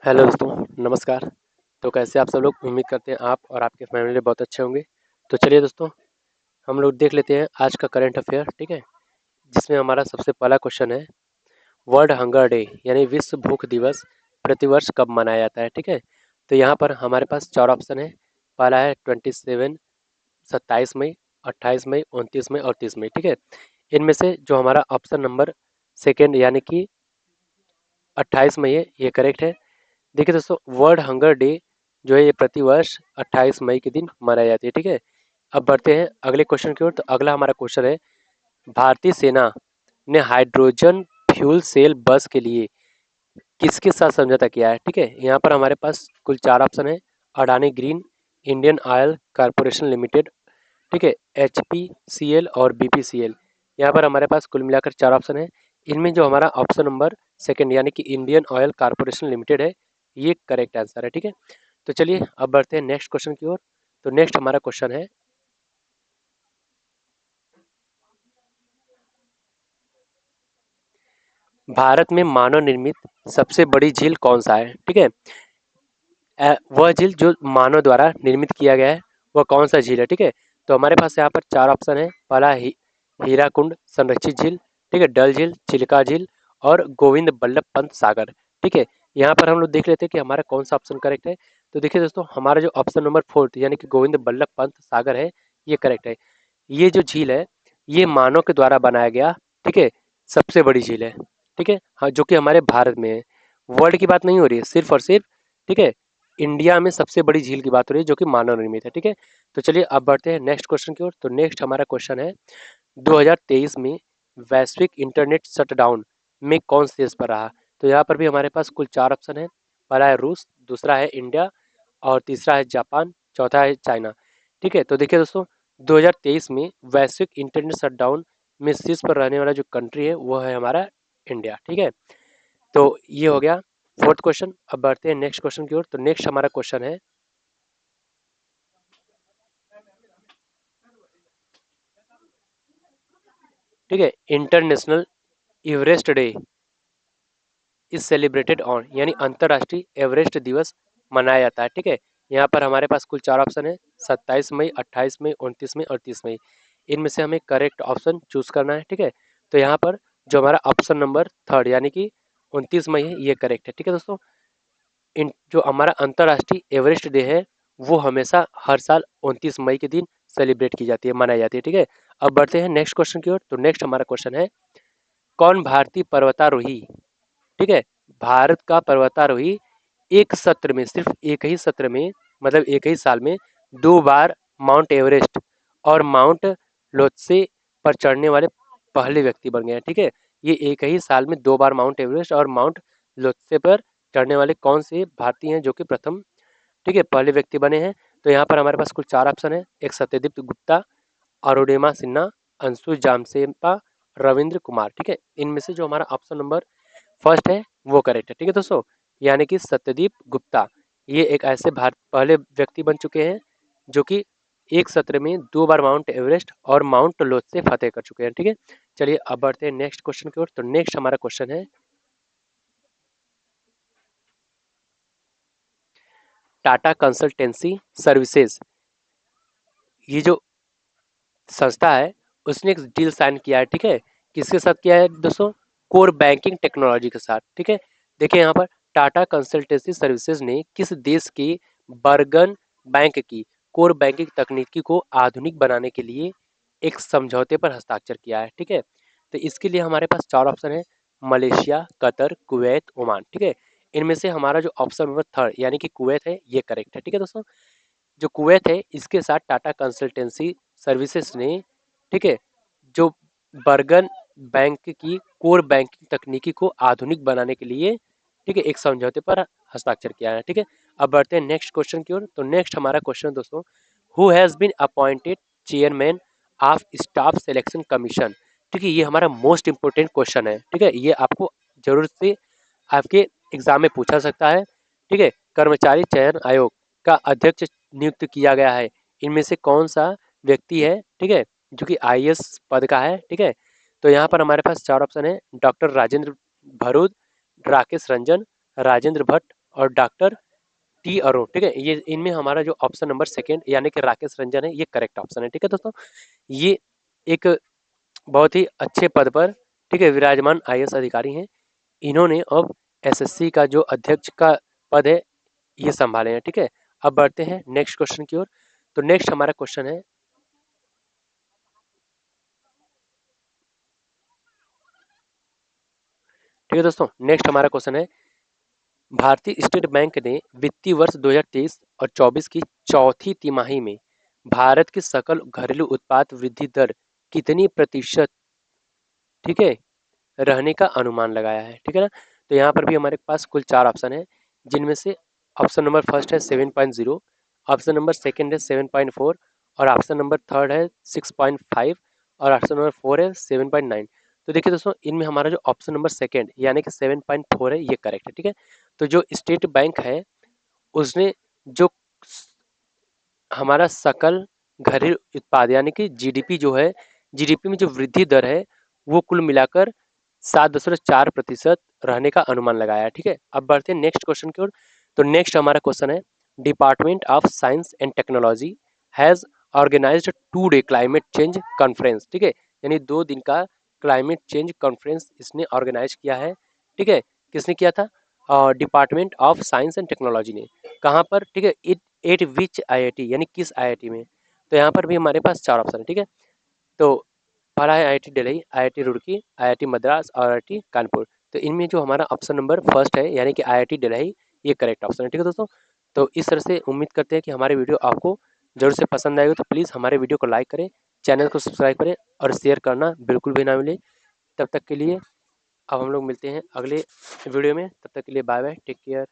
Hello दोस्तों, नमस्कार। तो कैसे आप सब लोग? उम्मीद करते हैं आप और आपके फैमिली बहुत अच्छे होंगे। तो चलिए दोस्तों, हम लोग देख लेते हैं आज का करंट अफेयर, ठीक है? जिसमें हमारा सबसे पहला क्वेश्चन है, वर्ल्ड हंगर डे यानी विश्व भूख दिवस प्रतिवर्ष कब मनाया जाता है, ठीक है? तो यहाँ पर हमारे पास चार ऑप्शन है। पहला है 27 27 मई, 28 मई, 29 मई और 30 मई, ठीक है? इनमें से जो हमारा ऑप्शन नंबर सेकेंड यानी कि 28 मई है, ये करेक्ट है। देखिए दोस्तों, वर्ल्ड हंगर डे जो है ये प्रतिवर्ष 28 मई के दिन मनाई जाती है, ठीक है? अब बढ़ते हैं अगले क्वेश्चन की ओर। तो अगला हमारा क्वेश्चन है, भारतीय सेना ने हाइड्रोजन फ्यूल सेल बस के लिए किसके साथ समझौता किया है, ठीक है? यहाँ पर हमारे पास कुल चार ऑप्शन है। Adani green, Indian oil corporation limited, ठीक है, HPCL और BPCL। यहाँ पर हमारे पास कुल मिलाकर चार ऑप्शन है। इनमें जो हमारा ऑप्शन नंबर सेकंड यानी कि इंडियन ऑयल कारपोरेशन लिमिटेड है, ये करेक्ट आंसर है, ठीक है? तो चलिए अब बढ़ते हैं नेक्स्ट क्वेश्चन की ओर। तो नेक्स्ट हमारा क्वेश्चन है, भारत में मानव निर्मित सबसे बड़ी झील कौन सा है, ठीक है? वह झील जो मानव द्वारा निर्मित किया गया है, वह कौन सा झील है, ठीक है? तो हमारे पास यहाँ पर चार ऑप्शन है। पहला हीराकुंड संरक्षित झील, ठीक है, डल झील, चिल्का झील और गोविंद बल्लभ पंत सागर, ठीक है? यहाँ पर हम लोग देख लेते हैं कि हमारा कौन सा ऑप्शन करेक्ट है। तो देखिए दोस्तों, हमारा जो ऑप्शन नंबर फोर्थ यानी कि गोविंद बल्लभ पंत सागर है, ये करेक्ट है। ये जो झील है, ये मानव के द्वारा बनाया गया, ठीक है, सबसे बड़ी झील है, ठीक है? हाँ, जो कि हमारे भारत में है। वर्ल्ड की बात नहीं हो रही है, सिर्फ और सिर्फ, ठीक है, इंडिया में सबसे बड़ी झील की बात हो रही है जो कि मानव निर्मित है, ठीक है? तो चलिए अब बढ़ते हैं नेक्स्ट क्वेश्चन की ओर। तो नेक्स्ट हमारा क्वेश्चन है, 2023 में वैश्विक इंटरनेट शटडाउन में कौन से देश पर रहा? तो यहाँ पर भी हमारे पास कुल चार ऑप्शन है। पहला है रूस, दूसरा है इंडिया और तीसरा है जापान, चौथा है चाइना, ठीक है? तो देखिए दोस्तों, 2023 में वैश्विक इंटरनेट शटडाउन में शीर्ष पर रहने वाला जो कंट्री है वो है हमारा इंडिया, ठीक है? तो ये हो गया फोर्थ क्वेश्चन। अब बढ़ते हैं नेक्स्ट क्वेश्चन की ओर। तो नेक्स्ट हमारा क्वेश्चन है, ठीक है, international Everest day is celebrated on यानी अंतरराष्ट्रीय एवरेस्ट दिवस मनाया जाता है, ठीक है? यहाँ पर हमारे पास कुल चार ऑप्शन है। 27 मई, 28 मई, 29 मई और 30 मई। इनमें से हमें करेक्ट ऑप्शन चूज करना है, ठीक है? तो यहाँ पर जो हमारा ऑप्शन नंबर थर्ड यानी कि 29 मई है, ये करेक्ट है, ठीक है दोस्तों? इन जो हमारा अंतरराष्ट्रीय एवरेस्ट डे है, वो हमेशा हर साल 29 मई के दिन सेलिब्रेट की जाती है, मनाई जाती है, ठीक है? अब बढ़ते हैं नेक्स्ट क्वेश्चन की ओर। तो नेक्स्ट हमारा क्वेश्चन है, कौन भारतीय पर्वतारोही, ठीक है, भारत का पर्वतारोही एक सत्र में, सिर्फ एक ही सत्र में, मतलब एक ही साल में दो बार माउंट एवरेस्ट और माउंट लोत्से पर चढ़ने वाले पहले व्यक्ति बन गए हैं, ठीक है? ये एक ही साल में दो बार माउंट एवरेस्ट और माउंट लोत्से पर चढ़ने वाले कौन से भारतीय हैं जो कि प्रथम, ठीक है, पहले व्यक्ति बने हैं? तो यहाँ पर हमारे पास कुल चार ऑप्शन है। एक सत्यदीप गुप्ता, अरुणिमा सिन्हा, अंशु जामसेपा, रविंद्र कुमार, ठीक है? इनमें से जो हमारा ऑप्शन नंबर फर्स्ट है वो करेक्ट है, ठीक है दोस्तों? यानी कि सत्यदीप गुप्ता, ये एक ऐसे भारत पहले व्यक्ति बन चुके हैं जो कि एक सत्र में दो बार माउंट एवरेस्ट और माउंट लोत्से फतेह कर चुके हैं, ठीक है? चलिए अब बढ़ते हैं नेक्स्ट क्वेश्चन की ओर। तो नेक्स्ट हमारा क्वेश्चन है, टाटा कंसल्टेंसी सर्विसेज, ये जो संस्था है, उसने एक डील साइन किया है, ठीक है? किसके साथ किया है दोस्तों? कोर बैंकिंग टेक्नोलॉजी के साथ, ठीक है? देखिए यहाँ पर टाटा कंसल्टेंसी सर्विसेज ने किस देश की बर्गन बैंक की कोर बैंकिंग तकनीकी को आधुनिक बनाने के लिए एक समझौते पर हस्ताक्षर किया है, ठीक है? तो इसके लिए हमारे पास चार ऑप्शन है। मलेशिया, कतर, कुवैत, ओमान, ठीक है? इनमें से हमारा जो ऑप्शन नंबर थर्ड यानी कि कुवैत है, ये करेक्ट है, ठीक है दोस्तों? जो कुवैत है, इसके साथ टाटा कंसल्टेंसी सर्विसेज ने, ठीक है, जो बर्गन बैंक की कोर बैंकिंग तकनीकी को आधुनिक बनाने के लिए, ठीक है, एक समझौते पर हस्ताक्षर किया है, ठीक है? अब बढ़ते हैं नेक्स्ट क्वेश्चन की ओर। तो नेक्स्ट हमारा क्वेश्चन दोस्तों, who has been appointed chairman of staff selection commission, ठीक है? ये हमारा मोस्ट इंपोर्टेंट क्वेश्चन है, ठीक है? ये आपको जरूर से आपके एग्जाम में पूछा सकता है, ठीक है? कर्मचारी चयन आयोग का अध्यक्ष नियुक्त किया गया है, इनमें से कौन सा व्यक्ति है, ठीक है, जो कि आईएएस पद का है, ठीक है? तो यहाँ पर हमारे पास चार ऑप्शन है। डॉक्टर राजेंद्र भरूद, राकेश रंजन, राजेंद्र भट्ट और डॉक्टर टी अरुण, ठीक है। ये इनमें हमारा जो ऑप्शन नंबर सेकंड यानी कि राकेश रंजन है, ये करेक्ट ऑप्शन है, ठीक है दोस्तों। ये एक बहुत ही अच्छे पद पर, ठीक है, विराजमान आईएएस अधिकारी हैं। इन्होंने अब एसएससी का जो अध्यक्ष का पद है ये संभाले हैं, ठीक है। अब बढ़ते हैं नेक्स्ट क्वेश्चन की ओर। तो नेक्स्ट हमारा क्वेश्चन है, ठीक है दोस्तों, नेक्स्ट हमारा क्वेश्चन है, भारतीय स्टेट बैंक ने वित्तीय वर्ष 2023 और 24 की चौथी तिमाही में भारत की सकल घरेलू उत्पाद वृद्धि दर कितनी प्रतिशत, ठीक है, रहने का अनुमान लगाया है, ठीक है ना। तो यहाँ पर भी हमारे पास कुल 4 ऑप्शन है, जिनमें से ऑप्शन नंबर फर्स्ट है 7.0, ऑप्शन नंबर सेकंड है 7.4, और ऑप्शन नंबर थर्ड है 6.5, और ऑप्शन नंबर 4 है 7.9। तो देखिए दोस्तों, इनमें हमारा जो ऑप्शन नंबर सेकंड यानी कि 7.4 है ये करेक्ट है, ठीक है। तो जो स्टेट बैंक है उसने जो हमारा सकल घरेलू उत्पाद यानी कि जीडीपी जो है, जीडीपी में जो वृद्धि दर है वो कुल मिलाकर 7.4% रहने का अनुमान लगाया है, ठीक है। अब बढ़ते हैं नेक्स्ट क्वेश्चन की ओर। तो नेक्स्ट हमारा क्वेश्चन है, department of science and technology has organised 2 day climate change conference, ठीक है। यानी 2 दिन का क्लाइमेट चेंज कॉन्फ्रेंस इसने ऑर्गेनाइज किया है, ठीक है। किसने किया था? Department of science and technology ने। कहाँ पर? ठीक है, इट एट विच आईआईटी यानी किस आईआईटी में। तो यहाँ पर भी हमारे पास 4 ऑप्शन है, ठीक है। तो पहला है IIT Delhi, IIT Roorkee, IIT Madras और आईआईटी कानपुर। तो इनमें जो हमारा ऑप्शन नंबर फर्स्ट है यानी कि आईआईटी दिल्ली, ये करेक्ट ऑप्शन है, ठीक है दोस्तों। तो इस तरह से उम्मीद करते हैं कि हमारे वीडियो आपको जरूर से पसंद आएगा। तो प्लीज़ हमारे वीडियो को लाइक करें, चैनल को सब्सक्राइब करें और शेयर करना बिल्कुल भी ना मिले। तब तक के लिए अब हम लोग मिलते हैं अगले वीडियो में, तब तक के लिए बाय बाय, टेक केयर।